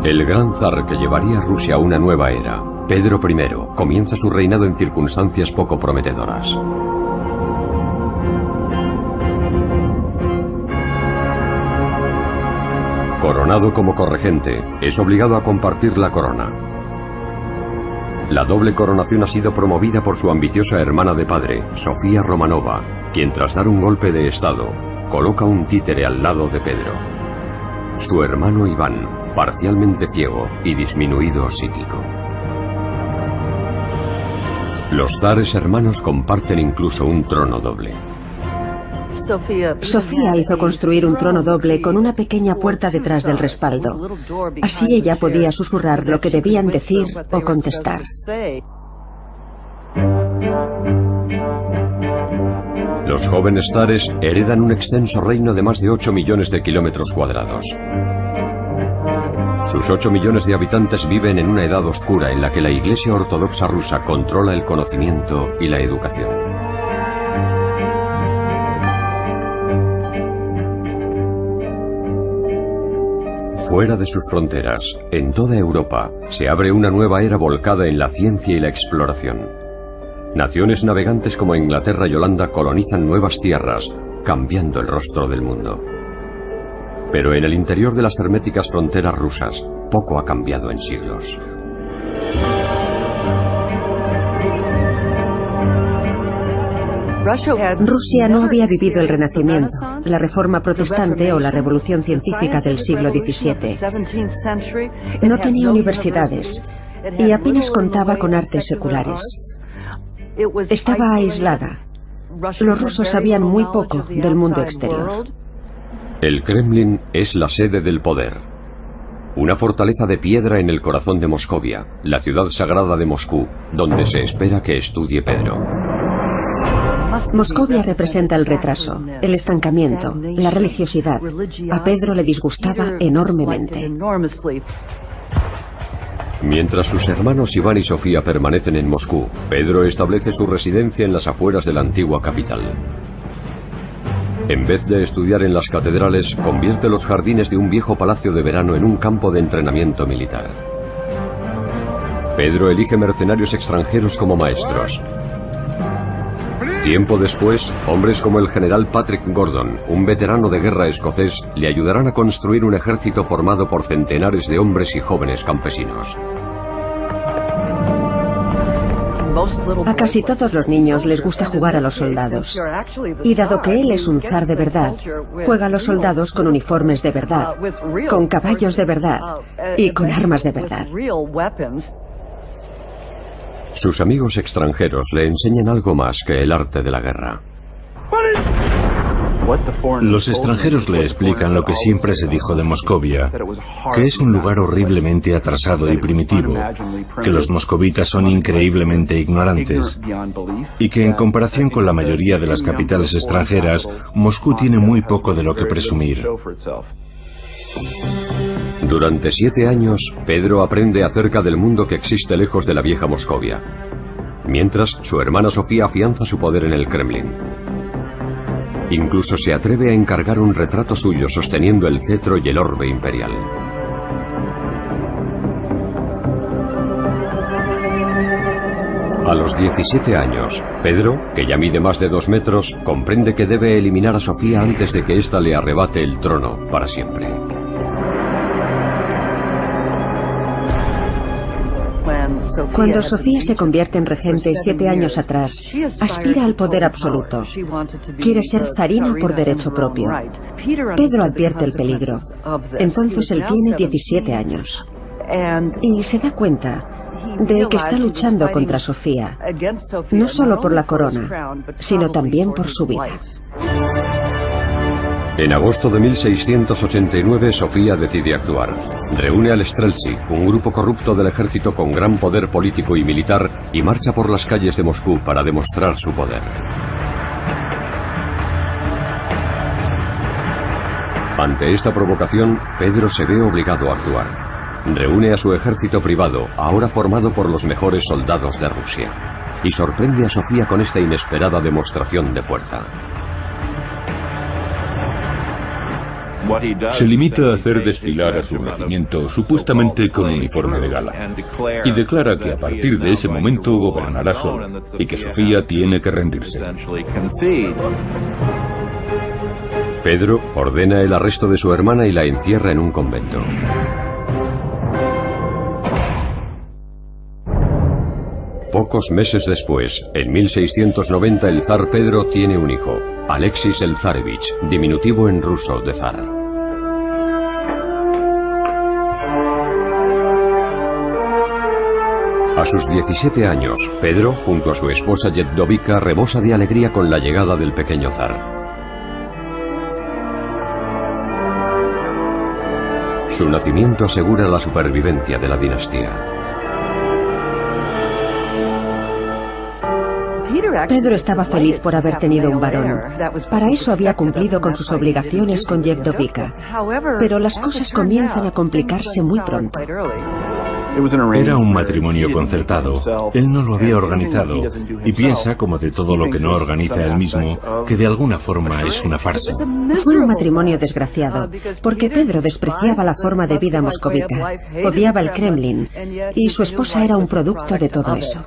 El gran zar que llevaría a Rusia a una nueva era, Pedro I, comienza su reinado en circunstancias poco prometedoras. Coronado como corregente, es obligado a compartir la corona. La doble coronación ha sido promovida por su ambiciosa hermana de padre, Sofía Romanova, quien tras dar un golpe de estado, coloca un títere al lado de Pedro. Su hermano Iván, parcialmente ciego y disminuido psíquico. Los zares hermanos comparten incluso un trono doble. Sofía hizo construir un trono doble con una pequeña puerta detrás del respaldo. Así ella podía susurrar lo que debían decir o contestar. Los jóvenes zares heredan un extenso reino de más de 8 millones de kilómetros cuadrados. Sus 8 millones de habitantes viven en una edad oscura en la que la Iglesia Ortodoxa rusa controla el conocimiento y la educación. Fuera de sus fronteras, en toda Europa, se abre una nueva era volcada en la ciencia y la exploración. Naciones navegantes como Inglaterra y Holanda colonizan nuevas tierras, cambiando el rostro del mundo. Pero en el interior de las herméticas fronteras rusas, poco ha cambiado en siglos. Rusia no había vivido el Renacimiento, la Reforma Protestante o la Revolución Científica del siglo XVII. No tenía universidades y apenas contaba con artes seculares. Estaba aislada. Los rusos sabían muy poco del mundo exterior. El Kremlin es la sede del poder. Una fortaleza de piedra en el corazón de Moscovia, la ciudad sagrada de Moscú, donde se espera que estudie Pedro. Moscovia representa el retraso, el estancamiento, la religiosidad. A Pedro le disgustaba enormemente. Mientras sus hermanos Iván y Sofía permanecen en Moscú, Pedro establece su residencia en las afueras de la antigua capital. En vez de estudiar en las catedrales, convierte los jardines de un viejo palacio de verano en un campo de entrenamiento militar. Pedro elige mercenarios extranjeros como maestros. Tiempo después, hombres como el general Patrick Gordon, un veterano de guerra escocés, le ayudarán a construir un ejército formado por centenares de hombres y jóvenes campesinos. A casi todos los niños les gusta jugar a los soldados. Y dado que él es un zar de verdad, juega a los soldados con uniformes de verdad, con caballos de verdad y con armas de verdad. Sus amigos extranjeros le enseñan algo más que el arte de la guerra. Los extranjeros le explican lo que siempre se dijo de Moscovia, que es un lugar horriblemente atrasado y primitivo, que los moscovitas son increíblemente ignorantes, y que en comparación con la mayoría de las capitales extranjeras, Moscú tiene muy poco de lo que presumir. Durante 7 años, Pedro aprende acerca del mundo que existe lejos de la vieja Moscovia, mientras su hermana Sofía afianza su poder en el Kremlin. Incluso se atreve a encargar un retrato suyo sosteniendo el cetro y el orbe imperial. A los 17 años, Pedro, que ya mide más de 2 metros, comprende que debe eliminar a Sofía antes de que ésta le arrebate el trono para siempre. Cuando Sofía se convierte en regente 7 años atrás, aspira al poder absoluto. Quiere ser zarina por derecho propio. Pedro advierte el peligro. Entonces él tiene 17 años. Y se da cuenta de que está luchando contra Sofía, no solo por la corona, sino también por su vida. En agosto de 1689, Sofía decide actuar. Reúne al Streltsy, un grupo corrupto del ejército con gran poder político y militar, y marcha por las calles de Moscú para demostrar su poder. Ante esta provocación, Pedro se ve obligado a actuar. Reúne a su ejército privado, ahora formado por los mejores soldados de Rusia, y sorprende a Sofía con esta inesperada demostración de fuerza. Se limita a hacer desfilar a su regimiento supuestamente con uniforme de gala y declara que a partir de ese momento gobernará solo y que Sofía tiene que rendirse. Pedro ordena el arresto de su hermana y la encierra en un convento. Pocos meses después, en 1690, el zar Pedro tiene un hijo, Alexis el Zarevich, diminutivo en ruso de zar. A sus 17 años, Pedro, junto a su esposa Yevdovika, rebosa de alegría con la llegada del pequeño zar. Su nacimiento asegura la supervivencia de la dinastía. Pedro estaba feliz por haber tenido un varón. Para eso había cumplido con sus obligaciones con Yevdovika. Pero las cosas comienzan a complicarse muy pronto. Era un matrimonio concertado. Él no lo había organizado y piensa, como de todo lo que no organiza él mismo, que de alguna forma es una farsa. Fue un matrimonio desgraciado, porque Pedro despreciaba la forma de vida moscovita, odiaba el Kremlin, y su esposa era un producto de todo eso.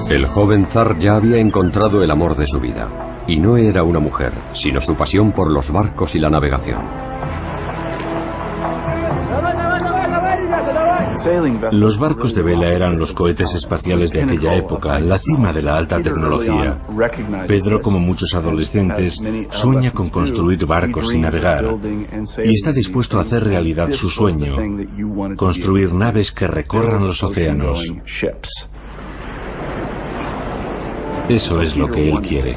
El joven zar ya había encontrado el amor de su vida, y no era una mujer, sino su pasión por los barcos y la navegación. Los barcos de vela eran los cohetes espaciales de aquella época, la cima de la alta tecnología. Pedro, como muchos adolescentes, sueña con construir barcos y navegar, y está dispuesto a hacer realidad su sueño, construir naves que recorran los océanos. Eso es lo que él quiere.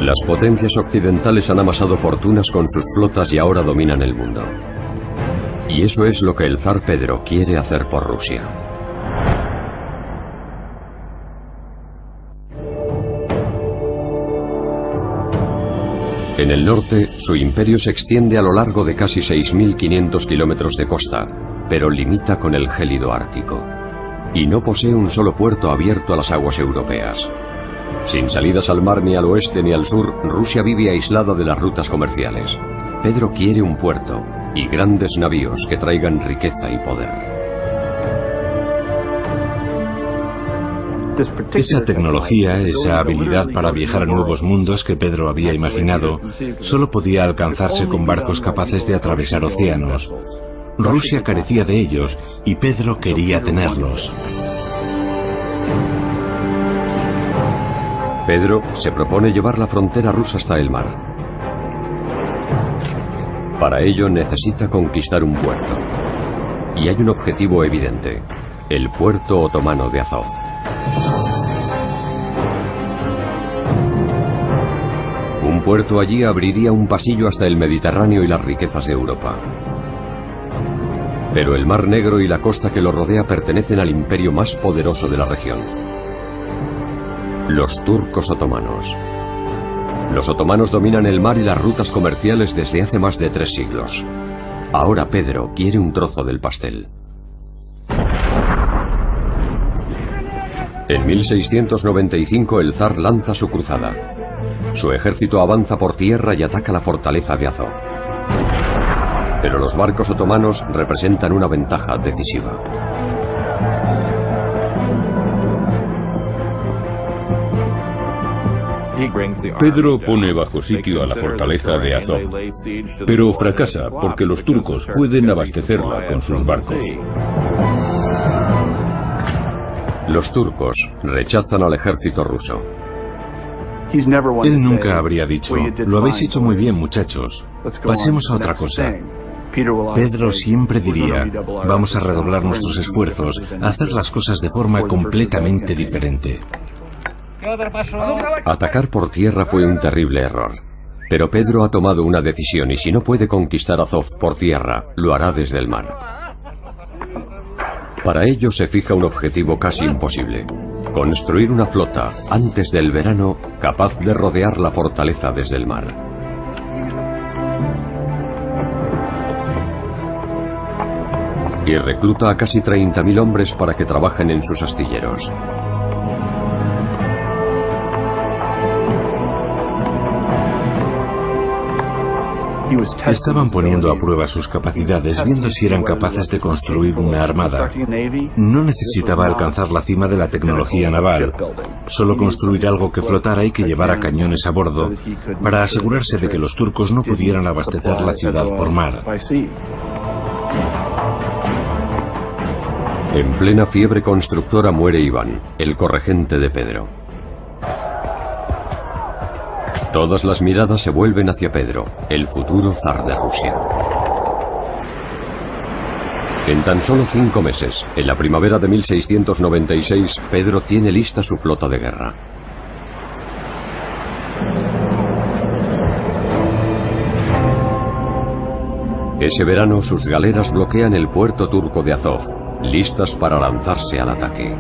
Las potencias occidentales han amasado fortunas con sus flotas y ahora dominan el mundo. Y eso es lo que el zar Pedro quiere hacer por Rusia. En el norte, su imperio se extiende a lo largo de casi 6.500 kilómetros de costa, pero limita con el gélido Ártico. Y no posee un solo puerto abierto a las aguas europeas. Sin salidas al mar ni al oeste ni al sur, Rusia vive aislada de las rutas comerciales. Pedro quiere un puerto y grandes navíos que traigan riqueza y poder. Esa tecnología, esa habilidad para viajar a nuevos mundos que Pedro había imaginado, solo podía alcanzarse con barcos capaces de atravesar océanos. Rusia carecía de ellos y Pedro quería tenerlos. Pedro se propone llevar la frontera rusa hasta el mar. Para ello necesita conquistar un puerto. Y hay un objetivo evidente: el puerto otomano de Azov. Un puerto allí abriría un pasillo hasta el Mediterráneo y las riquezas de Europa. Pero el Mar Negro y la costa que lo rodea pertenecen al imperio más poderoso de la región: los turcos otomanos. Los otomanos dominan el mar y las rutas comerciales desde hace más de 3 siglos. Ahora Pedro quiere un trozo del pastel. En 1695 el zar lanza su cruzada. Su ejército avanza por tierra y ataca la fortaleza de Azov. Pero los barcos otomanos representan una ventaja decisiva. Pedro pone bajo sitio a la fortaleza de Azov, pero fracasa porque los turcos pueden abastecerla con sus barcos. Los turcos rechazan al ejército ruso. Él nunca habría dicho: lo habéis hecho muy bien, muchachos, pasemos a otra cosa. Pedro siempre diría: vamos a redoblar nuestros esfuerzos, a hacer las cosas de forma completamente diferente. Atacar por tierra fue un terrible error. Pero Pedro ha tomado una decisión y si no puede conquistar Azov por tierra, lo hará desde el mar. Para ello se fija un objetivo casi imposible: construir una flota, antes del verano, capaz de rodear la fortaleza desde el mar. Y recluta a casi 30.000 hombres para que trabajen en sus astilleros. Estaban poniendo a prueba sus capacidades, viendo si eran capaces de construir una armada. No necesitaba alcanzar la cima de la tecnología naval, solo construir algo que flotara y que llevara cañones a bordo, para asegurarse de que los turcos no pudieran abastecer la ciudad por mar. En plena fiebre constructora muere Iván, el corregente de Pedro. Todas las miradas se vuelven hacia Pedro, el futuro zar de Rusia. En tan solo 5 meses, en la primavera de 1696, Pedro tiene lista su flota de guerra. Ese verano, sus galeras bloquean el puerto turco de Azov, listas para lanzarse al ataque.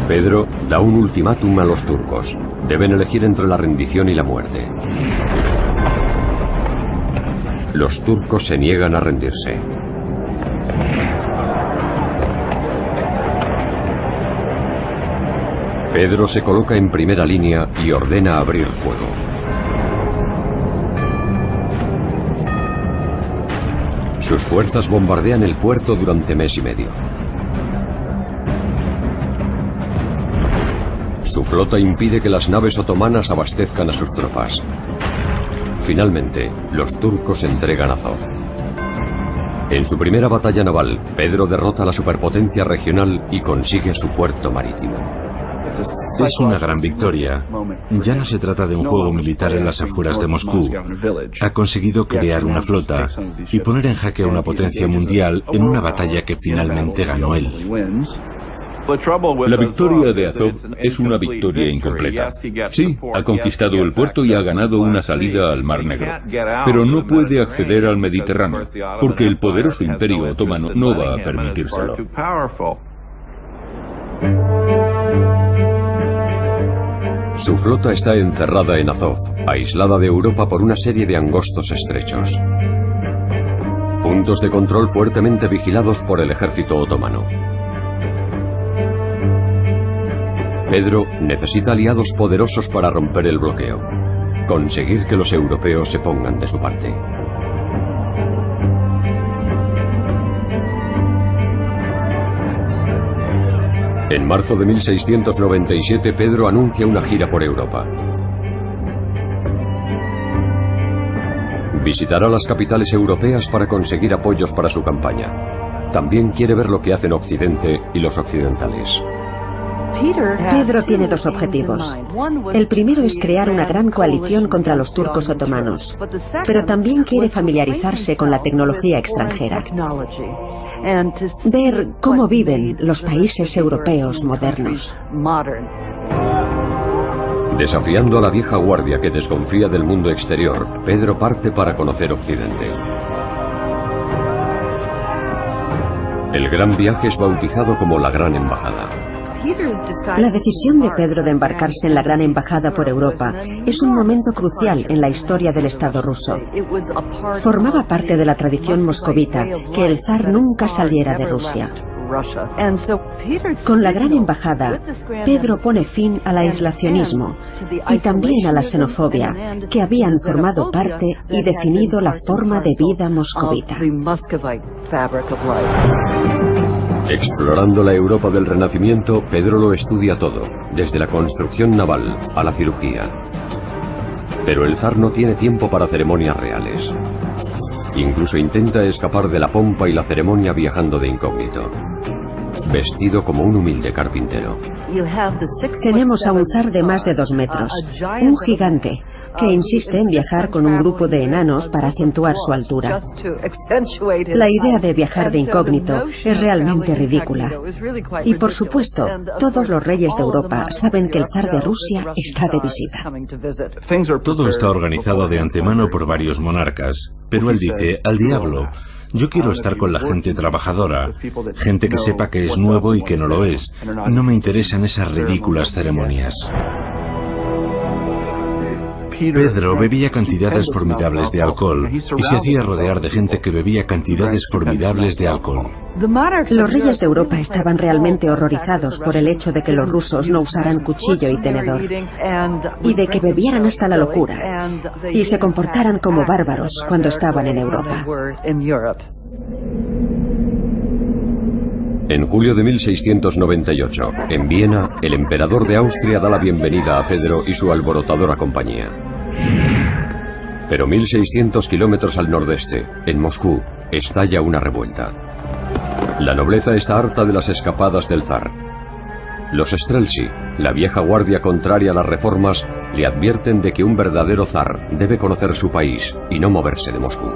Pedro da un ultimátum a los turcos. Deben elegir entre la rendición y la muerte. Los turcos se niegan a rendirse. Pedro se coloca en primera línea y ordena abrir fuego. Sus fuerzas bombardean el puerto durante mes y medio. Su flota impide que las naves otomanas abastezcan a sus tropas. Finalmente, los turcos entregan Azov. En su primera batalla naval, Pedro derrota a la superpotencia regional y consigue su puerto marítimo. Es una gran victoria. Ya no se trata de un juego militar en las afueras de Moscú. Ha conseguido crear una flota y poner en jaque a una potencia mundial en una batalla que finalmente ganó él. La victoria de Azov es una victoria incompleta. Sí, ha conquistado el puerto y ha ganado una salida al Mar Negro, pero no puede acceder al Mediterráneo, porque el poderoso Imperio Otomano no va a permitírselo. Su flota está encerrada en Azov, aislada de Europa por una serie de angostos estrechos. Puntos de control fuertemente vigilados por el ejército otomano. Pedro necesita aliados poderosos para romper el bloqueo, conseguir que los europeos se pongan de su parte. En marzo de 1697, Pedro anuncia una gira por Europa. Visitará las capitales europeas para conseguir apoyos para su campaña. También quiere ver lo que hacen Occidente y los occidentales. Pedro tiene dos objetivos. El primero es crear una gran coalición contra los turcos otomanos, pero también quiere familiarizarse con la tecnología extranjera. Ver cómo viven los países europeos modernos. Desafiando a la vieja guardia que desconfía del mundo exterior, Pedro parte para conocer Occidente. El gran viaje es bautizado como la Gran Embajada. La decisión de Pedro de embarcarse en la Gran Embajada por Europa es un momento crucial en la historia del Estado ruso. Formaba parte de la tradición moscovita que el zar nunca saliera de Rusia. Con la Gran Embajada, Pedro pone fin al aislacionismo y también a la xenofobia, que habían formado parte y definido la forma de vida moscovita. Explorando la Europa del Renacimiento, Pedro lo estudia todo, desde la construcción naval a la cirugía. Pero el zar no tiene tiempo para ceremonias reales. Incluso intenta escapar de la pompa y la ceremonia viajando de incógnito, vestido como un humilde carpintero. Tenemos a un zar de más de 2 metros, un gigante, que insiste en viajar con un grupo de enanos para acentuar su altura. La idea de viajar de incógnito es realmente ridícula. Y por supuesto, todos los reyes de Europa saben que el zar de Rusia está de visita. Todo está organizado de antemano por varios monarcas, pero él dice, al diablo. Yo quiero estar con la gente trabajadora, gente que sepa que es nuevo y que no lo es. No me interesan esas ridículas ceremonias. Pedro bebía cantidades formidables de alcohol y se hacía rodear de gente que bebía cantidades formidables de alcohol. Los reyes de Europa estaban realmente horrorizados por el hecho de que los rusos no usaran cuchillo y tenedor, y de que bebieran hasta la locura, y se comportaran como bárbaros cuando estaban en Europa. En julio de 1698, en Viena, el emperador de Austria da la bienvenida a Pedro y su alborotadora compañía. Pero 1600 kilómetros al nordeste, en Moscú, estalla una revuelta. La nobleza está harta de las escapadas del zar. Los Streltsy, la vieja guardia contraria a las reformas, le advierten de que un verdadero zar debe conocer su país y no moverse de Moscú.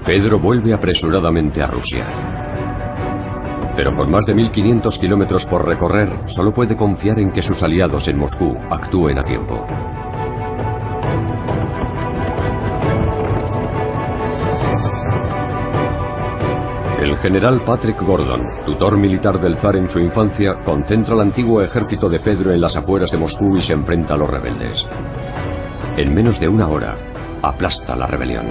Pedro vuelve apresuradamente a Rusia. Pero con más de 1500 kilómetros por recorrer, solo puede confiar en que sus aliados en Moscú actúen a tiempo. El general Patrick Gordon, tutor militar del zar en su infancia, concentra el antiguo ejército de Pedro en las afueras de Moscú y se enfrenta a los rebeldes. En menos de una hora, aplasta la rebelión.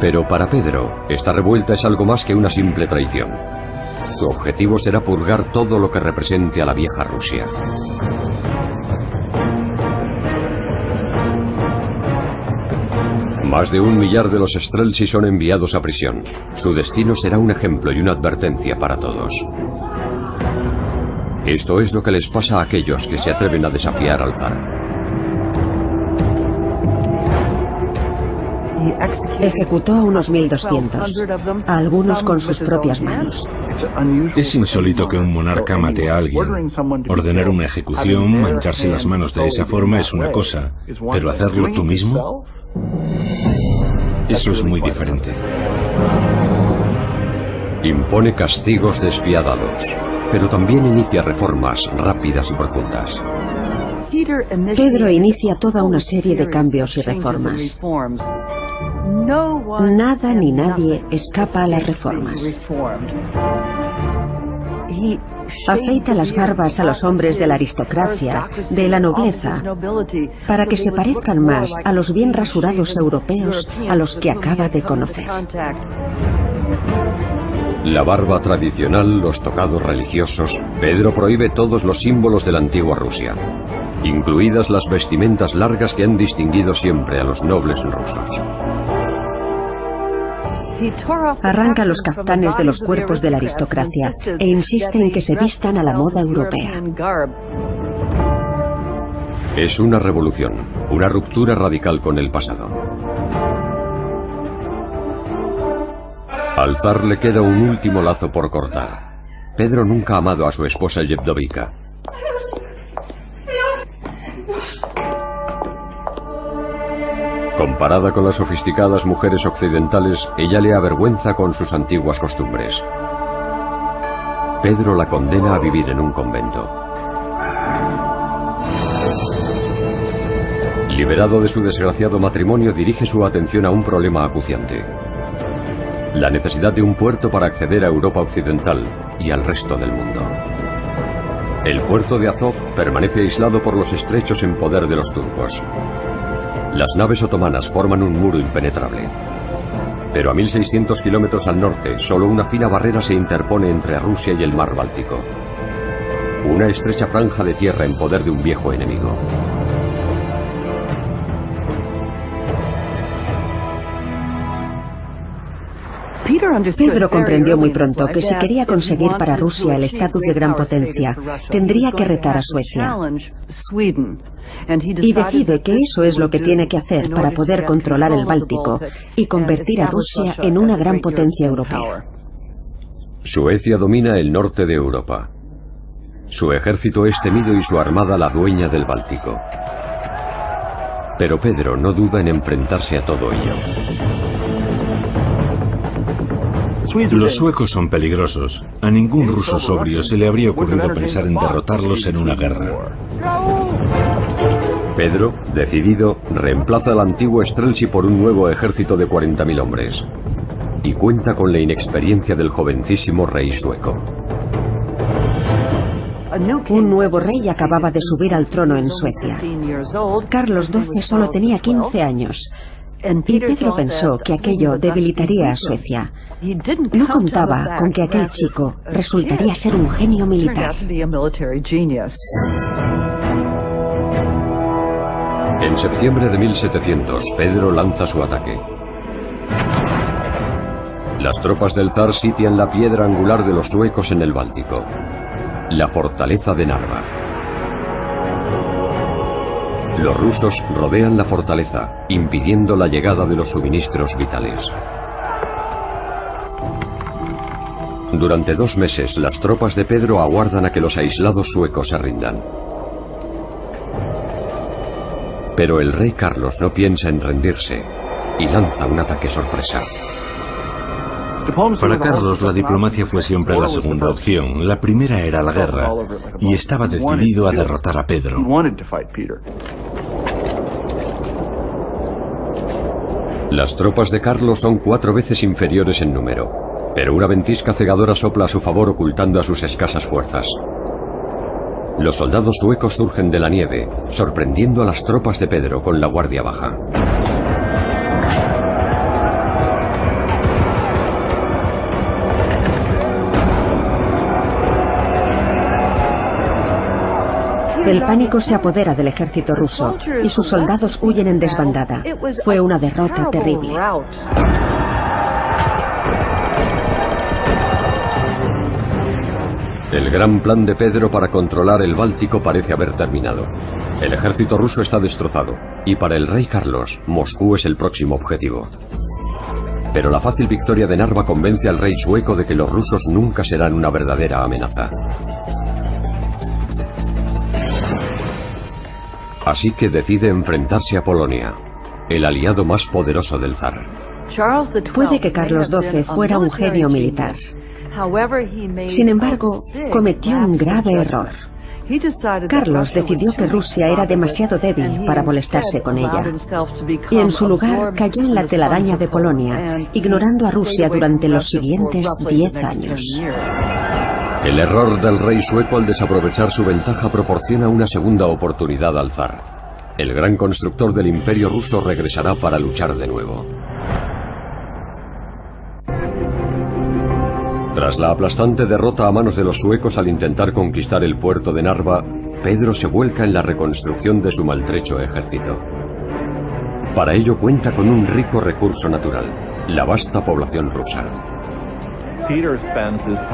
Pero para Pedro, esta revuelta es algo más que una simple traición. Su objetivo será purgar todo lo que represente a la vieja Rusia. Más de 1 millar de los Streltsy son enviados a prisión. Su destino será un ejemplo y una advertencia para todos. Esto es lo que les pasa a aquellos que se atreven a desafiar al zar. Ejecutó a unos 1200, a algunos con sus propias manos. Es insólito que un monarca mate a alguien. Ordenar una ejecución, mancharse las manos de esa forma es una cosa, pero hacerlo tú mismo, eso es muy diferente. Impone castigos despiadados, pero también inicia reformas rápidas y profundas. Pedro inicia toda una serie de cambios y reformas. Nada ni nadie escapa a las reformas. Afeita las barbas a los hombres de la aristocracia, de la nobleza, para que se parezcan más a los bien rasurados europeos a los que acaba de conocer. La barba tradicional, los tocados religiosos, Pedro prohíbe todos los símbolos de la antigua Rusia, incluidas las vestimentas largas que han distinguido siempre a los nobles rusos. Arranca los caftanes de los cuerpos de la aristocracia e insiste en que se vistan a la moda europea. Es una revolución, una ruptura radical con el pasado. Al zar le queda un último lazo por cortar. Pedro nunca ha amado a su esposa Yevdovika. Comparada con las sofisticadas mujeres occidentales, ella le avergüenza con sus antiguas costumbres. Pedro la condena a vivir en un convento. Liberado de su desgraciado matrimonio, dirige su atención a un problema acuciante: la necesidad de un puerto para acceder a Europa occidental y al resto del mundo. El puerto de Azov permanece aislado por los estrechos en poder de los turcos. Las naves otomanas forman un muro impenetrable. Pero a 1600 kilómetros al norte, solo una fina barrera se interpone entre Rusia y el mar Báltico. Una estrecha franja de tierra en poder de un viejo enemigo. Pedro comprendió muy pronto que si quería conseguir para Rusia el estatus de gran potencia, tendría que retar a Suecia. Y decide que eso es lo que tiene que hacer para poder controlar el Báltico y convertir a Rusia en una gran potencia europea. Suecia domina el norte de Europa. Su ejército es temido y su armada la dueña del Báltico. Pero Pedro no duda en enfrentarse a todo ello. Los suecos son peligrosos. A ningún ruso sobrio se le habría ocurrido pensar en derrotarlos en una guerra. Pedro, decidido, reemplaza al antiguo Streltsy por un nuevo ejército de 40.000 hombres. Y cuenta con la inexperiencia del jovencísimo rey sueco. Un nuevo rey acababa de subir al trono en Suecia. Carlos XII solo tenía 15 años. Y Pedro pensó que aquello debilitaría a Suecia. No contaba con que aquel chico resultaría ser un genio militar. En septiembre de 1700, Pedro lanza su ataque. Las tropas del zar sitian la piedra angular de los suecos en el Báltico, la fortaleza de Narva. Los rusos rodean la fortaleza, impidiendo la llegada de los suministros vitales. Durante 2 meses, las tropas de Pedro aguardan a que los aislados suecos se rindan. Pero el rey Carlos no piensa en rendirse y lanza un ataque sorpresa. Para Carlos, la diplomacia fue siempre la segunda opción. La primera era la guerra, y estaba decidido a derrotar a Pedro. Las tropas de Carlos son 4 veces inferiores en número, pero una ventisca cegadora sopla a su favor ocultando a sus escasas fuerzas. Los soldados suecos surgen de la nieve, sorprendiendo a las tropas de Pedro con la guardia baja. El pánico se apodera del ejército ruso y sus soldados huyen en desbandada. Fue una derrota terrible. El gran plan de Pedro para controlar el Báltico parece haber terminado. El ejército ruso está destrozado, y para el rey Carlos, Moscú es el próximo objetivo. Pero la fácil victoria de Narva convence al rey sueco de que los rusos nunca serán una verdadera amenaza. Así que decide enfrentarse a Polonia, el aliado más poderoso del zar. Puede que Carlos XII fuera un genio militar. Sin embargo, cometió un grave error. Carlos decidió que Rusia era demasiado débil para molestarse con ella, y en su lugar cayó en la telaraña de Polonia, ignorando a Rusia durante los siguientes 10 años. El error del rey sueco al desaprovechar su ventaja proporciona una segunda oportunidad al zar. El gran constructor del imperio ruso regresará para luchar de nuevo. Tras la aplastante derrota a manos de los suecos al intentar conquistar el puerto de Narva, Pedro se vuelca en la reconstrucción de su maltrecho ejército. Para ello cuenta con un rico recurso natural, la vasta población rusa.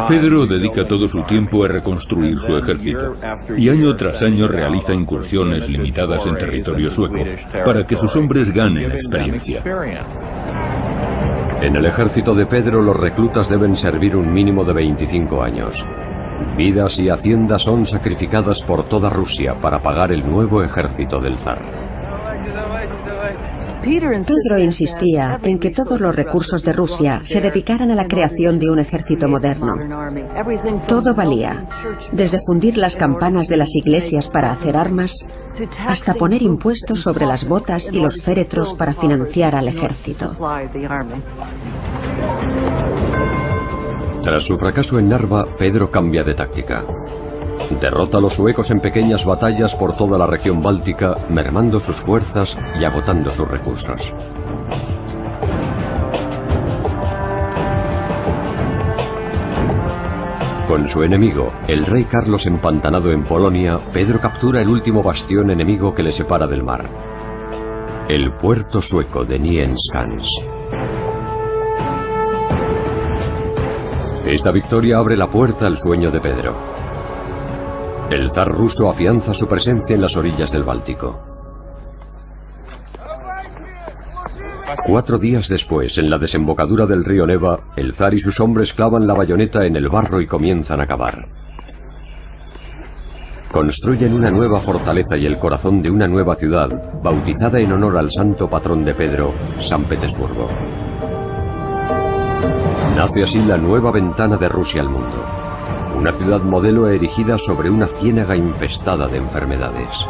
Pedro dedica todo su tiempo a reconstruir su ejército y año tras año realiza incursiones limitadas en territorio sueco para que sus hombres ganen experiencia. En el ejército de Pedro los reclutas deben servir un mínimo de 25 años. Vidas y haciendas son sacrificadas por toda Rusia para pagar el nuevo ejército del zar. Pedro insistía en que todos los recursos de Rusia se dedicaran a la creación de un ejército moderno. Todo valía, desde fundir las campanas de las iglesias para hacer armas, hasta poner impuestos sobre las botas y los féretros para financiar al ejército. Tras su fracaso en Narva, Pedro cambia de táctica. Derrota a los suecos en pequeñas batallas por toda la región báltica, mermando sus fuerzas y agotando sus recursos. Con su enemigo, el rey Carlos empantanado en Polonia, Pedro captura el último bastión enemigo que le separa del mar: el puerto sueco de Nyenskans. Esta victoria abre la puerta al sueño de Pedro. El zar ruso afianza su presencia en las orillas del Báltico. 4 días después, en la desembocadura del río Neva, el zar y sus hombres clavan la bayoneta en el barro y comienzan a cavar. Construyen una nueva fortaleza y el corazón de una nueva ciudad, bautizada en honor al santo patrón de Pedro, San Petersburgo. Nace así la nueva ventana de Rusia al mundo. Una ciudad modelo erigida sobre una ciénaga infestada de enfermedades.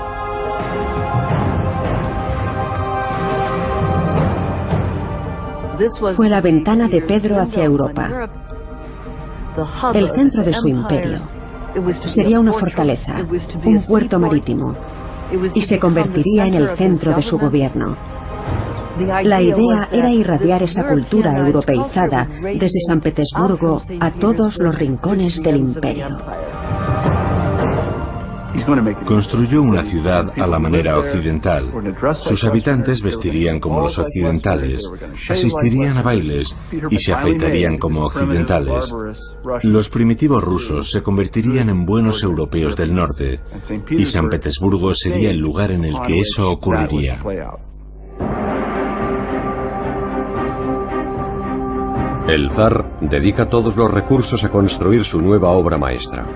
Fue la ventana de Pedro hacia Europa, el centro de su imperio. Sería una fortaleza, un puerto marítimo, y se convertiría en el centro de su gobierno. La idea era irradiar esa cultura europeizada desde San Petersburgo a todos los rincones del imperio. Construyó una ciudad a la manera occidental. Sus habitantes vestirían como los occidentales, asistirían a bailes y se afeitarían como occidentales. Los primitivos rusos se convertirían en buenos europeos del norte, y San Petersburgo sería el lugar en el que eso ocurriría. El zar dedica todos los recursos a construir su nueva obra maestra.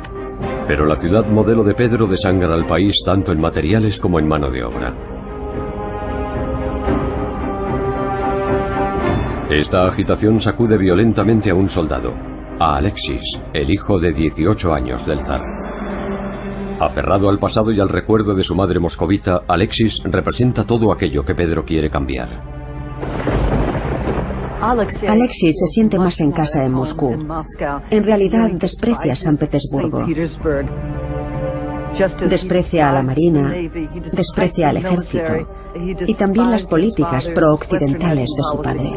Pero la ciudad modelo de Pedro desangra al país tanto en materiales como en mano de obra. Esta agitación sacude violentamente a un soldado, a Alexis, el hijo de 18 años del zar. Aferrado al pasado y al recuerdo de su madre moscovita, Alexis representa todo aquello que Pedro quiere cambiar. Alexis se siente más en casa en Moscú. En realidad desprecia San Petersburgo. Desprecia a la marina, desprecia al ejército y también las políticas pro-occidentales de su padre.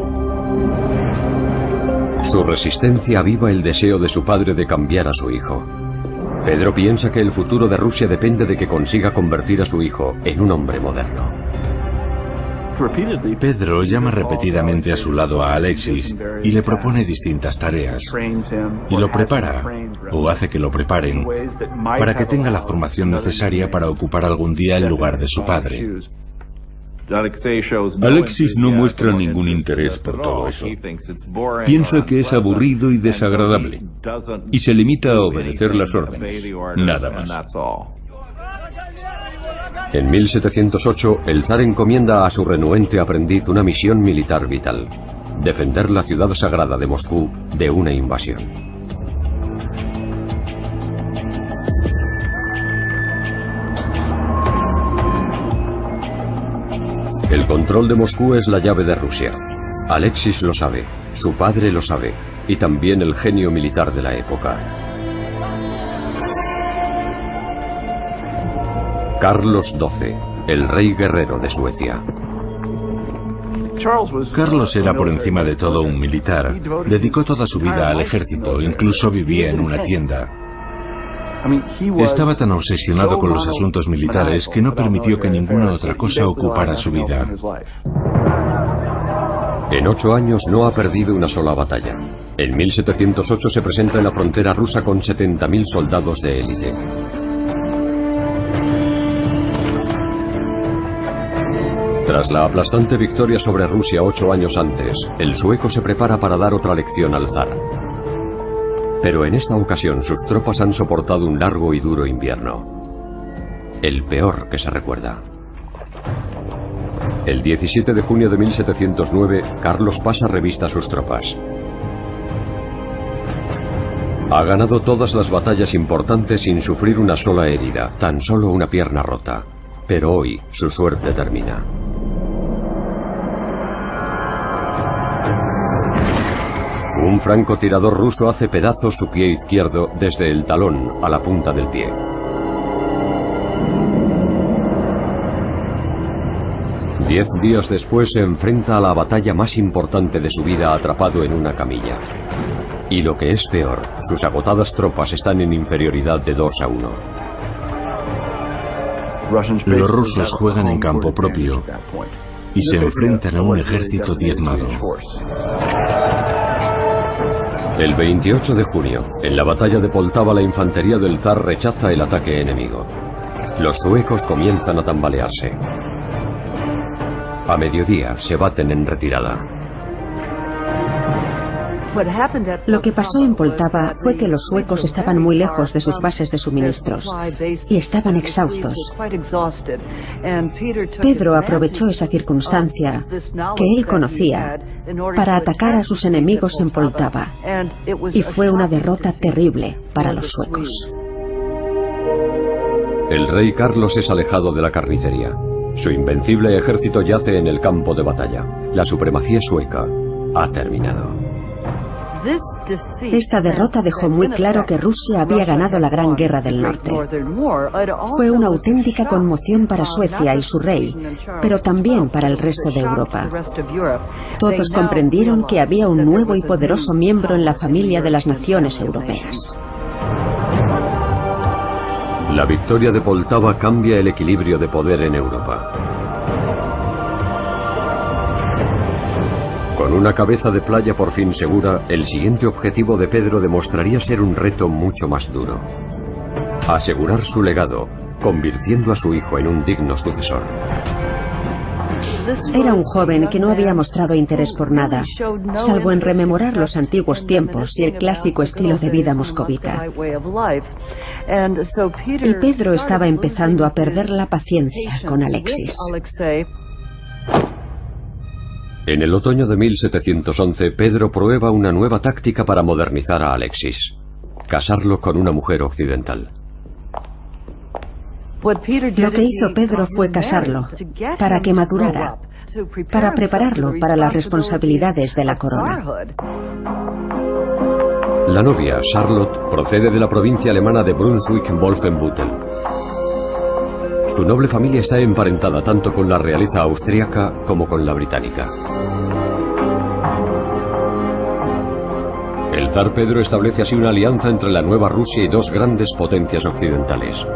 Su resistencia aviva el deseo de su padre de cambiar a su hijo. Pedro piensa que el futuro de Rusia depende de que consiga convertir a su hijo en un hombre moderno. Pedro llama repetidamente a su lado a Alexis y le propone distintas tareas. Y lo prepara, o hace que lo preparen, para que tenga la formación necesaria para ocupar algún día el lugar de su padre. Alexis no muestra ningún interés por todo eso. Piensa que es aburrido y desagradable, y se limita a obedecer las órdenes, nada más. En 1708, el zar encomienda a su renuente aprendiz una misión militar vital: defender la ciudad sagrada de Moscú de una invasión. El control de Moscú es la llave de Rusia. Alexis lo sabe, su padre lo sabe, y también el genio militar de la época. Carlos XII, el rey guerrero de Suecia. Carlos era por encima de todo un militar. Dedicó toda su vida al ejército, incluso vivía en una tienda. Estaba tan obsesionado con los asuntos militares que no permitió que ninguna otra cosa ocupara su vida. En 8 años no ha perdido una sola batalla. En 1708 se presenta en la frontera rusa con 70.000 soldados de élite. Tras la aplastante victoria sobre Rusia 8 años antes, el sueco se prepara para dar otra lección al zar. Pero en esta ocasión sus tropas han soportado un largo y duro invierno. El peor que se recuerda. El 17 de junio de 1709, Carlos pasa revista a sus tropas. Ha ganado todas las batallas importantes sin sufrir una sola herida, tan solo una pierna rota. Pero hoy su suerte termina. Un francotirador ruso hace pedazos su pie izquierdo desde el talón a la punta del pie. Diez días después se enfrenta a la batalla más importante de su vida atrapado en una camilla. Y lo que es peor, sus agotadas tropas están en inferioridad de 2-1. Los rusos juegan en campo propio y se enfrentan a un ejército diezmado. El 28 de junio, en la batalla de Poltava, la infantería del zar rechaza el ataque enemigo. Los suecos comienzan a tambalearse. A mediodía se baten en retirada. Lo que pasó en Poltava fue que los suecos estaban muy lejos de sus bases de suministros y estaban exhaustos. Pedro aprovechó esa circunstancia que él conocía para atacar a sus enemigos en Poltava, y fue una derrota terrible para los suecos. El rey Carlos es alejado de la carnicería. Su invencible ejército yace en el campo de batalla. La supremacía sueca ha terminado. Esta derrota dejó muy claro que Rusia había ganado la Gran Guerra del Norte. Fue una auténtica conmoción para Suecia y su rey, pero también para el resto de Europa. Todos comprendieron que había un nuevo y poderoso miembro en la familia de las naciones europeas. La victoria de Poltava cambia el equilibrio de poder en Europa. Con una cabeza de playa por fin segura, el siguiente objetivo de Pedro demostraría ser un reto mucho más duro: asegurar su legado, convirtiendo a su hijo en un digno sucesor. Era un joven que no había mostrado interés por nada, salvo en rememorar los antiguos tiempos y el clásico estilo de vida moscovita. Y Pedro estaba empezando a perder la paciencia con Alexis. En el otoño de 1711, Pedro prueba una nueva táctica para modernizar a Alexis: casarlo con una mujer occidental. Lo que hizo Pedro fue casarlo, para que madurara, para prepararlo para las responsabilidades de la corona. La novia, Charlotte, procede de la provincia alemana de Brunswick-Wolfenbüttel. Su noble familia está emparentada tanto con la realeza austríaca como con la británica. El zar Pedro establece así una alianza entre la nueva Rusia y dos grandes potencias occidentales.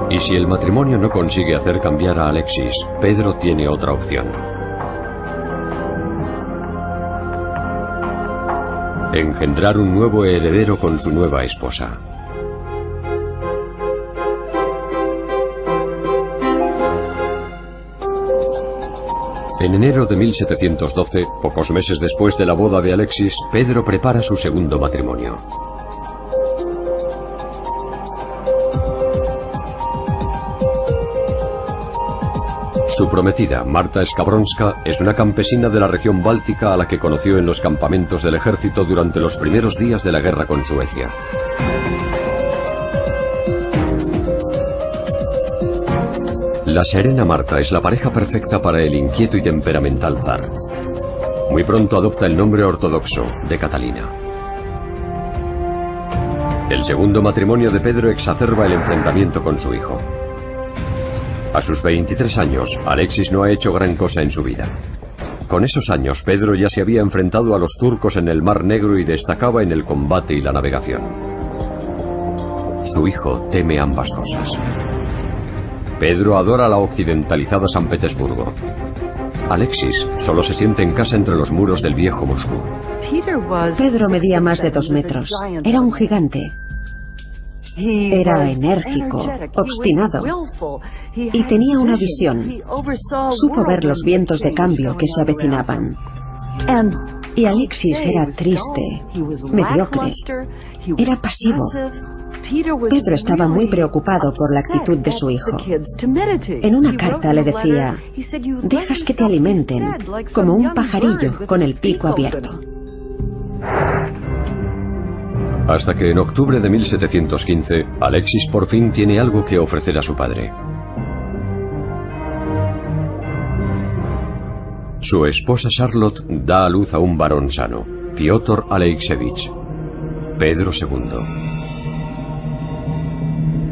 Y si el matrimonio no consigue hacer cambiar a Alexis, Pedro tiene otra opción: engendrar un nuevo heredero con su nueva esposa. En enero de 1712, pocos meses después de la boda de Alexis, Pedro prepara su segundo matrimonio. Su prometida, Marta Skabronska, es una campesina de la región báltica a la que conoció en los campamentos del ejército durante los primeros días de la guerra con Suecia. La serena Marta es la pareja perfecta para el inquieto y temperamental zar. Muy pronto adopta el nombre ortodoxo de Catalina. El segundo matrimonio de Pedro exacerba el enfrentamiento con su hijo. A sus 23 años, Alexis no ha hecho gran cosa en su vida. Con esos años, Pedro ya se había enfrentado a los turcos en el Mar Negro y destacaba en el combate y la navegación. Su hijo teme ambas cosas. Pedro adora la occidentalizada San Petersburgo. Alexis solo se siente en casa entre los muros del viejo Moscú. Pedro medía más de 2 metros. Era un gigante. Era enérgico, obstinado, y tenía una visión. Supo ver los vientos de cambio que se avecinaban. Y Alexis era triste, mediocre, era pasivo. Pedro estaba muy preocupado por la actitud de su hijo. En una carta le decía: dejas que te alimenten, como un pajarillo con el pico abierto. Hasta que en octubre de 1715, Alexis por fin tiene algo que ofrecer a su padre. Su esposa Charlotte da a luz a un varón sano, Piotr Alexeyevich, Pedro II.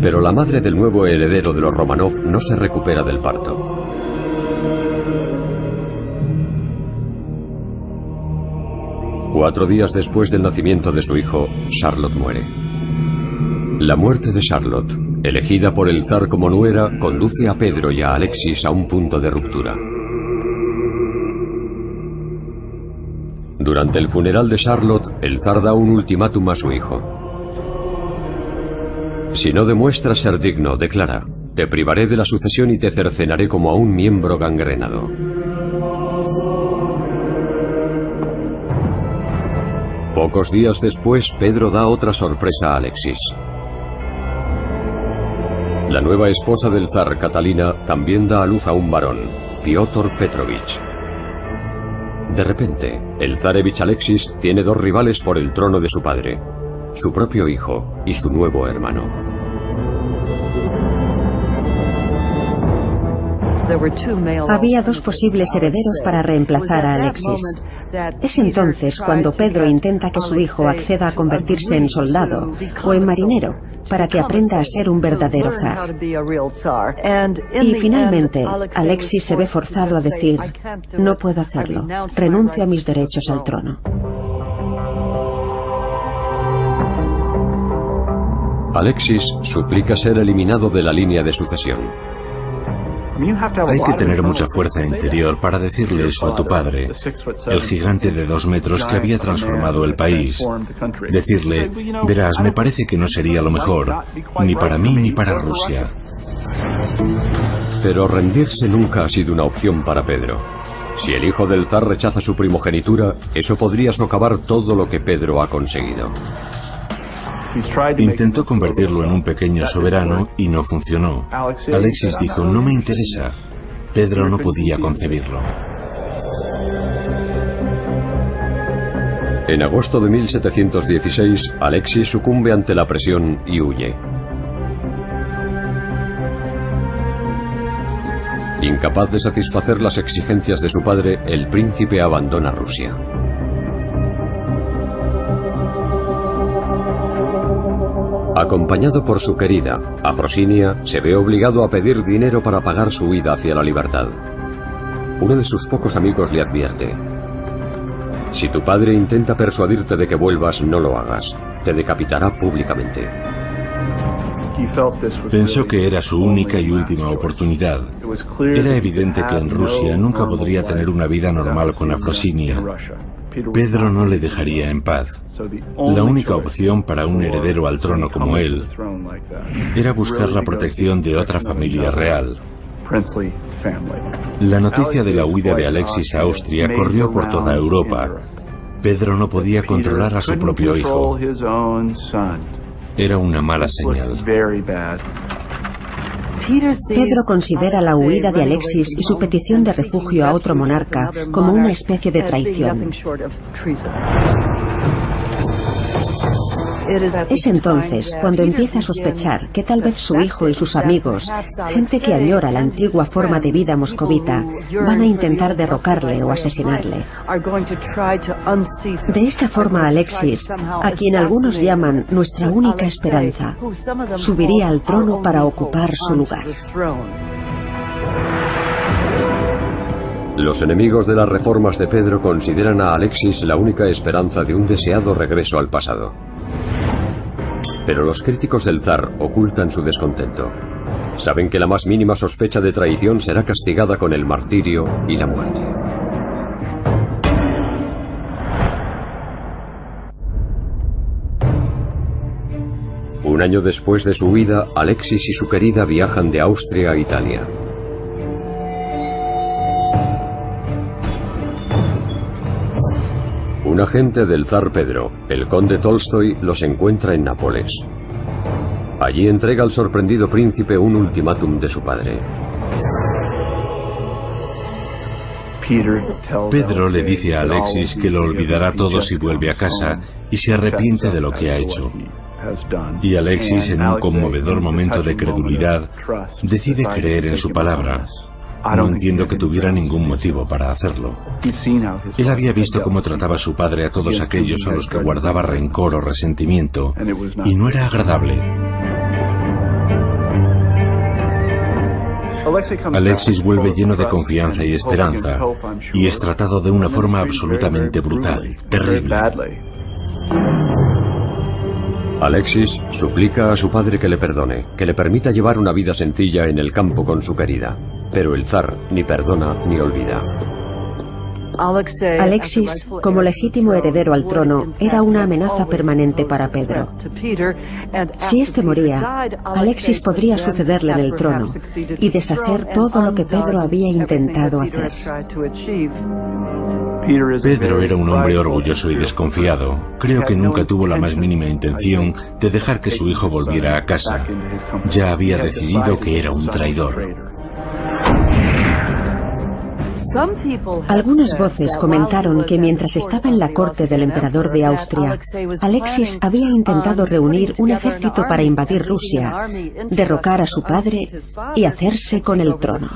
Pero la madre del nuevo heredero de los Romanov no se recupera del parto. Cuatro días después del nacimiento de su hijo, Charlotte muere. La muerte de Charlotte, elegida por el zar como nuera, conduce a Pedro y a Alexis a un punto de ruptura. Durante el funeral de Charlotte, el zar da un ultimátum a su hijo. Si no demuestras ser digno, declara, te privaré de la sucesión y te cercenaré como a un miembro gangrenado. Pocos días después, Pedro da otra sorpresa a Alexis. La nueva esposa del zar, Catalina, también da a luz a un varón, Piotr Petrovich. De repente, el zarevich Alexis tiene dos rivales por el trono de su padre, su propio hijo y su nuevo hermano. Había dos posibles herederos para reemplazar a Alexis. Es entonces cuando Pedro intenta que su hijo acceda a convertirse en soldado o en marinero para que aprenda a ser un verdadero zar. Y finalmente, Alexis se ve forzado a decir: no puedo hacerlo, renuncio a mis derechos al trono. Alexis suplica ser eliminado de la línea de sucesión. Hay que tener mucha fuerza interior para decirle eso a tu padre, el gigante de 2 metros que había transformado el país. Decirle: verás, me parece que no sería lo mejor, ni para mí ni para Rusia. Pero rendirse nunca ha sido una opción para Pedro. Si el hijo del zar rechaza su primogenitura, eso podría socavar todo lo que Pedro ha conseguido. Intentó convertirlo en un pequeño soberano y no funcionó. Alexis dijo: no me interesa. Pedro no podía concebirlo. En agosto de 1716, Alexis sucumbe ante la presión y huye. Incapaz de satisfacer las exigencias de su padre, el príncipe abandona Rusia. Acompañado por su querida, Afrosinia, se ve obligado a pedir dinero para pagar su huida hacia la libertad. Uno de sus pocos amigos le advierte: si tu padre intenta persuadirte de que vuelvas, no lo hagas. Te decapitará públicamente. Pensó que era su única y última oportunidad. Era evidente que en Rusia nunca podría tener una vida normal con Afrosinia. Pedro no le dejaría en paz. La única opción para un heredero al trono como él era buscar la protección de otra familia real. La noticia de la huida de Alexis a Austria corrió por toda Europa. Pedro no podía controlar a su propio hijo. Era una mala señal. Pedro considera la huida de Alexis y su petición de refugio a otro monarca como una especie de traición. Es entonces cuando empieza a sospechar que tal vez su hijo y sus amigos, gente que añora la antigua forma de vida moscovita, van a intentar derrocarle o asesinarle. De esta forma, Alexis, a quien algunos llaman nuestra única esperanza, subiría al trono para ocupar su lugar. Los enemigos de las reformas de Pedro consideran a Alexis la única esperanza de un deseado regreso al pasado. Pero los críticos del zar ocultan su descontento. Saben que la más mínima sospecha de traición será castigada con el martirio y la muerte. Un año después de su huida, Alexis y su querida viajan de Austria a Italia. Un agente del zar Pedro, el conde Tolstoy, los encuentra en Nápoles. Allí entrega al sorprendido príncipe un ultimátum de su padre. Pedro le dice a Alexis que lo olvidará todo si vuelve a casa y se arrepiente de lo que ha hecho. Y Alexis, en un conmovedor momento de credulidad, decide creer en su palabra. No entiendo que tuviera ningún motivo para hacerlo. Él había visto cómo trataba su padre a todos aquellos a los que guardaba rencor o resentimiento, y no era agradable. Alexis vuelve lleno de confianza y esperanza, y es tratado de una forma absolutamente brutal, terrible. Alexis suplica a su padre que le perdone, que le permita llevar una vida sencilla en el campo con su querida. Pero el zar ni perdona ni olvida. Alexis, como legítimo heredero al trono, era una amenaza permanente para Pedro. Si éste moría, Alexis podría sucederle en el trono y deshacer todo lo que Pedro había intentado hacer. Pedro era un hombre orgulloso y desconfiado. Creo que nunca tuvo la más mínima intención de dejar que su hijo volviera a casa. Ya había decidido que era un traidor. Algunas voces comentaron que mientras estaba en la corte del emperador de Austria, Alexis había intentado reunir un ejército para invadir Rusia, derrocar a su padre y hacerse con el trono.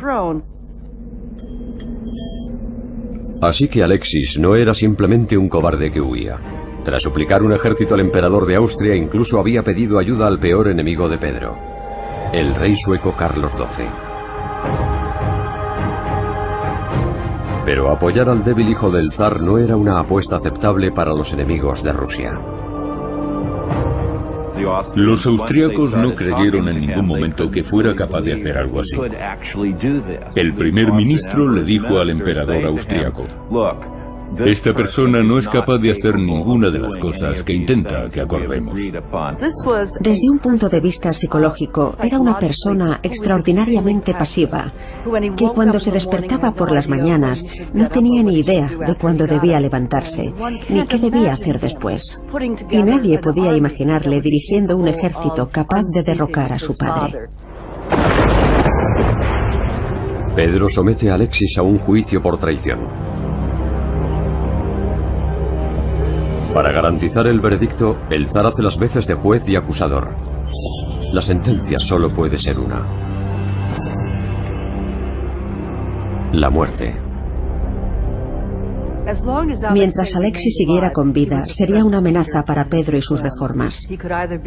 Así que Alexis no era simplemente un cobarde que huía. Tras suplicar un ejército al emperador de Austria, incluso había pedido ayuda al peor enemigo de Pedro, el rey sueco Carlos XII. Pero apoyar al débil hijo del zar no era una apuesta aceptable para los enemigos de Rusia. Los austríacos no creyeron en ningún momento que fuera capaz de hacer algo así. El primer ministro le dijo al emperador austríaco: esta persona no es capaz de hacer ninguna de las cosas que intenta que acordemos. Desde un punto de vista psicológico, era una persona extraordinariamente pasiva, que cuando se despertaba por las mañanas no tenía ni idea de cuándo debía levantarse, ni qué debía hacer después. Y nadie podía imaginarle dirigiendo un ejército capaz de derrocar a su padre. Pedro somete a Alexis a un juicio por traición. Para garantizar el veredicto, el zar hace las veces de juez y acusador. La sentencia solo puede ser una: la muerte. Mientras Alexis siguiera con vida, sería una amenaza para Pedro y sus reformas.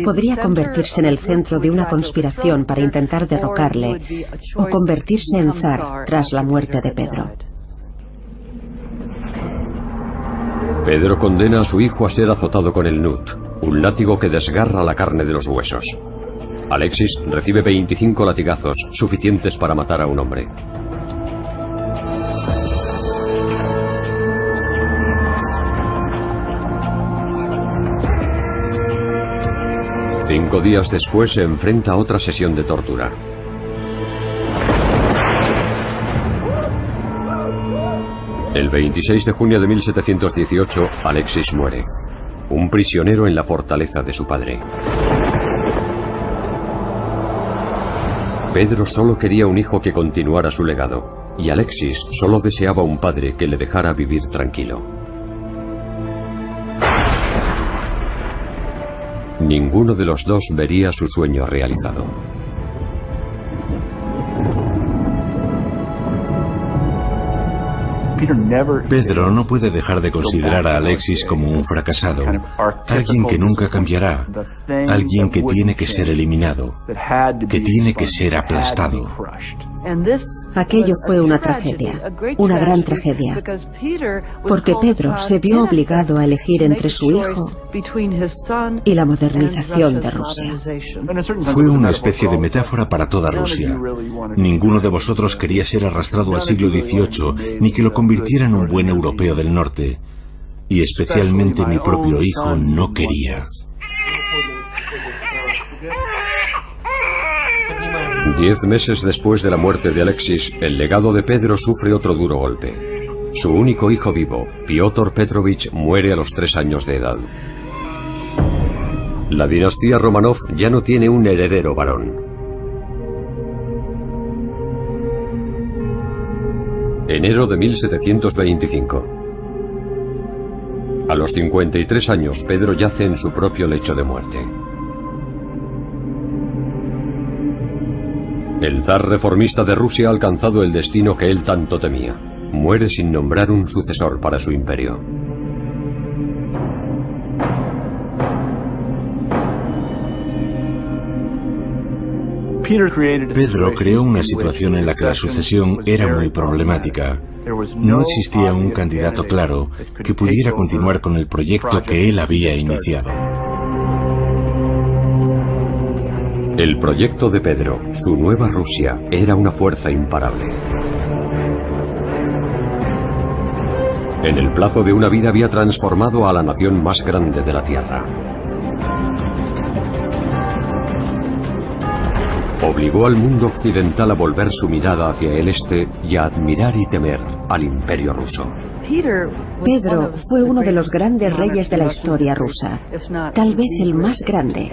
Podría convertirse en el centro de una conspiración para intentar derrocarle, o convertirse en zar tras la muerte de Pedro. Pedro condena a su hijo a ser azotado con el nut, un látigo que desgarra la carne de los huesos. Alexis recibe 25 latigazos, suficientes para matar a un hombre. Cinco días después se enfrenta a otra sesión de tortura. El 26 de junio de 1718, Alexis muere, un prisionero en la fortaleza de su padre. Pedro solo quería un hijo que continuara su legado, y Alexis solo deseaba un padre que le dejara vivir tranquilo. Ninguno de los dos vería su sueño realizado. Pedro no puede dejar de considerar a Alexis como un fracasado, alguien que nunca cambiará, alguien que tiene que ser eliminado, que tiene que ser aplastado. Aquello fue una tragedia, una gran tragedia, porque Pedro se vio obligado a elegir entre su hijo y la modernización de Rusia. Fue una especie de metáfora para toda Rusia. Ninguno de vosotros quería ser arrastrado al siglo XVIII, ni que lo convirtiera en un buen europeo del norte. Y especialmente mi propio hijo no quería. 10 meses después de la muerte de Alexis, el legado de Pedro sufre otro duro golpe. Su único hijo vivo, Piotr Petrovich, muere a los 3 años de edad. La dinastía Romanov ya no tiene un heredero varón. Enero de 1725. A los 53 años, Pedro yace en su propio lecho de muerte. El zar reformista de Rusia ha alcanzado el destino que él tanto temía. Muere sin nombrar un sucesor para su imperio. Pedro creó una situación en la que la sucesión era muy problemática. No existía un candidato claro que pudiera continuar con el proyecto que él había iniciado. El proyecto de Pedro, su nueva Rusia, era una fuerza imparable. En el plazo de una vida había transformado a la nación más grande de la Tierra. Obligó al mundo occidental a volver su mirada hacia el este y a admirar y temer al Imperio ruso. Pedro fue uno de los grandes reyes de la historia rusa, tal vez el más grande.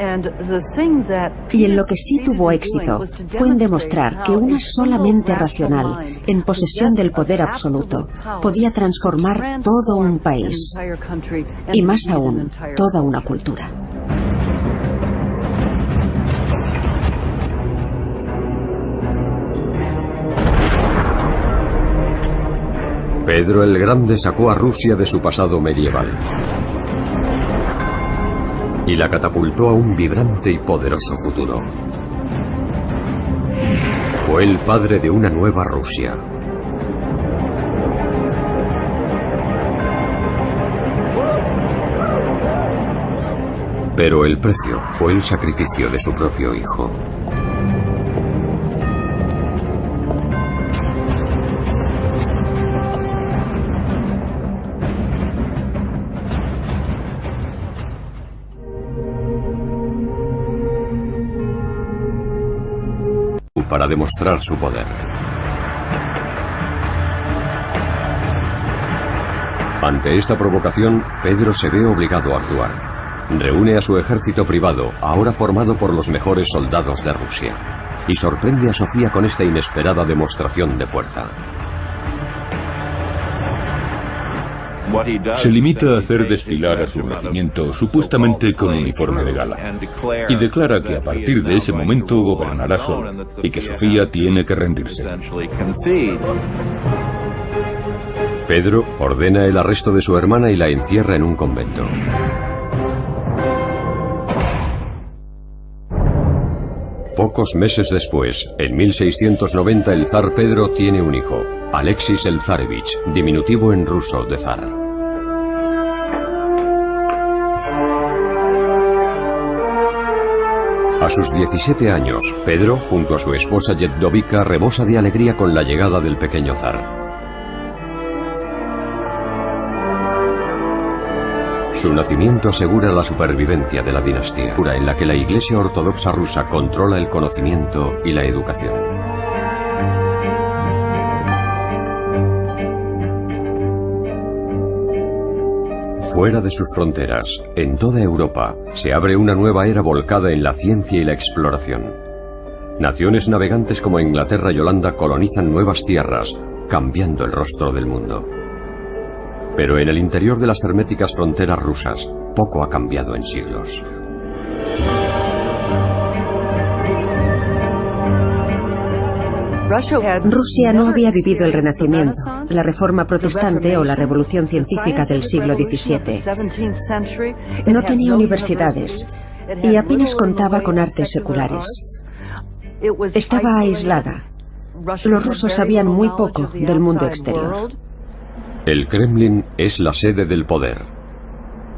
Y en lo que sí tuvo éxito fue en demostrar que una sola mente racional, en posesión del poder absoluto, podía transformar todo un país, y más aún, toda una cultura. Pedro el Grande sacó a Rusia de su pasado medieval y la catapultó a un vibrante y poderoso futuro. Fue el padre de una nueva Rusia. Pero el precio fue el sacrificio de su propio hijo. Para demostrar su poder. Ante esta provocación, Pedro se ve obligado a actuar. Reúne a su ejército privado, ahora formado por los mejores soldados de Rusia, y sorprende a Sofía con esta inesperada demostración de fuerza. Se limita a hacer desfilar a su regimiento supuestamente con uniforme de gala y declara que a partir de ese momento gobernará solo y que Sofía tiene que rendirse. Pedro ordena el arresto de su hermana y la encierra en un convento. Pocos meses después, en 1690, el zar Pedro tiene un hijo, Alexis el Zarevich, diminutivo en ruso de zar. A sus 17 años, Pedro, junto a su esposa Jedovika, rebosa de alegría con la llegada del pequeño zar. Su nacimiento asegura la supervivencia de la dinastía, en la que la Iglesia Ortodoxa rusa controla el conocimiento y la educación. Fuera de sus fronteras, en toda Europa, se abre una nueva era volcada en la ciencia y la exploración. Naciones navegantes como Inglaterra y Holanda colonizan nuevas tierras, cambiando el rostro del mundo. Pero en el interior de las herméticas fronteras rusas, poco ha cambiado en siglos. Rusia no había vivido el Renacimiento, la Reforma Protestante o la Revolución Científica del siglo XVII. No tenía universidades y apenas contaba con artes seculares. Estaba aislada. Los rusos sabían muy poco del mundo exterior. El Kremlin es la sede del poder.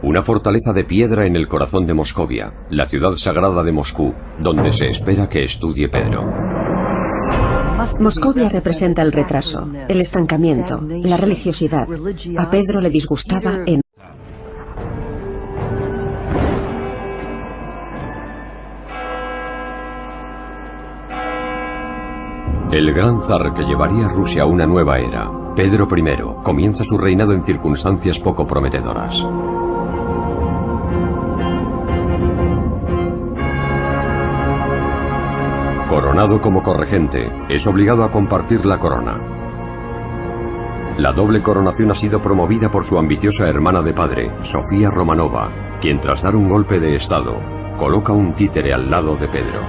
Una fortaleza de piedra en el corazón de Moscovia, la ciudad sagrada de Moscú, donde se espera que estudie Pedro. Moscovia representa el retraso, el estancamiento, la religiosidad. A Pedro le disgustaba en... El gran zar que llevaría a Rusia a una nueva era, Pedro I, comienza su reinado en circunstancias poco prometedoras. Coronado como corregente, es obligado a compartir la corona. La doble coronación ha sido promovida por su ambiciosa hermana de padre, Sofía Romanova, quien tras dar un golpe de estado, coloca un títere al lado de Pedro.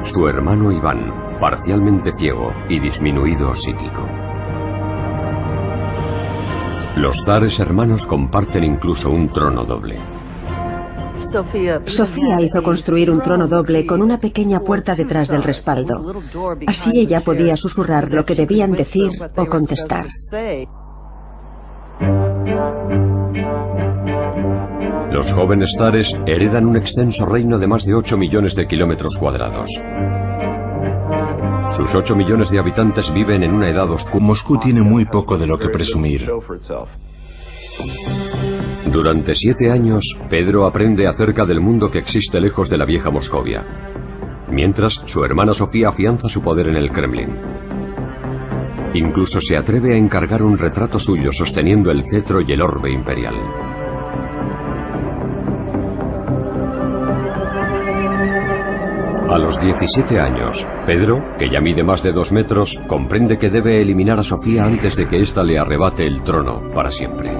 Su hermano Iván, parcialmente ciego y disminuido psíquico. Los zares hermanos comparten incluso un trono doble. Sofía hizo construir un trono doble con una pequeña puerta detrás del respaldo. Así ella podía susurrar lo que debían decir o contestar. Los jóvenes zares heredan un extenso reino de más de 8 millones de kilómetros cuadrados. Sus 8 millones de habitantes viven en una edad oscura. Moscú tiene muy poco de lo que presumir. Durante 7 años, Pedro aprende acerca del mundo que existe lejos de la vieja Moscovia. Mientras, su hermana Sofía afianza su poder en el Kremlin. Incluso se atreve a encargar un retrato suyo sosteniendo el cetro y el orbe imperial. A los 17 años, Pedro, que ya mide más de 2 metros, comprende que debe eliminar a Sofía antes de que ésta le arrebate el trono para siempre.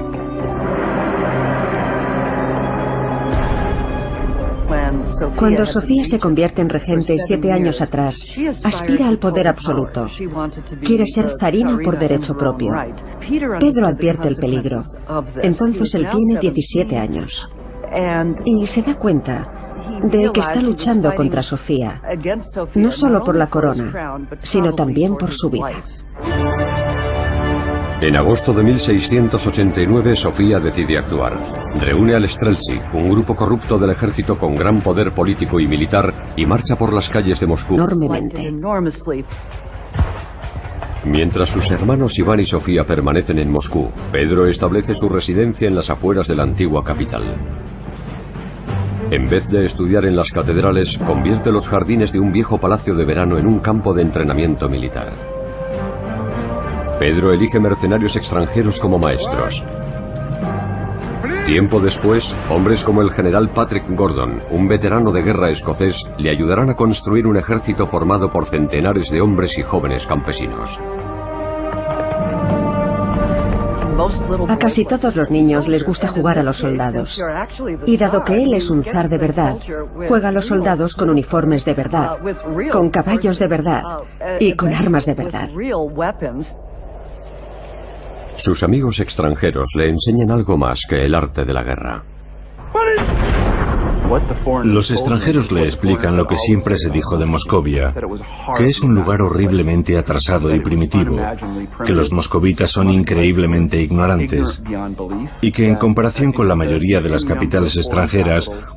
Cuando Sofía se convierte en regente 7 años atrás, aspira al poder absoluto. Quiere ser zarina por derecho propio. Pedro advierte el peligro. Entonces él tiene 17 años. Y se da cuenta de que está luchando contra Sofía, no solo por la corona, sino también por su vida. En agosto de 1689, Sofía decide actuar. Reúne al Streltsy, un grupo corrupto del ejército con gran poder político y militar, y marcha por las calles de Moscú. Enormemente. Mientras sus hermanos Iván y Sofía permanecen en Moscú, Pedro establece su residencia en las afueras de la antigua capital. En vez de estudiar en las catedrales, convierte los jardines de un viejo palacio de verano en un campo de entrenamiento militar. Pedro elige mercenarios extranjeros como maestros. Tiempo después, hombres como el general Patrick Gordon, un veterano de guerra escocés, le ayudarán a construir un ejército formado por centenares de hombres y jóvenes campesinos. A casi todos los niños les gusta jugar a los soldados. Y dado que él es un zar de verdad, juega a los soldados con uniformes de verdad, con caballos de verdad y con armas de verdad. Sus amigos extranjeros le enseñan algo más que el arte de la guerra. Los extranjeros le explican lo que siempre se dijo de Moscovia, que es un lugar horriblemente atrasado y primitivo, que los moscovitas son increíblemente ignorantes y que en comparación con la mayoría de las capitales extranjeras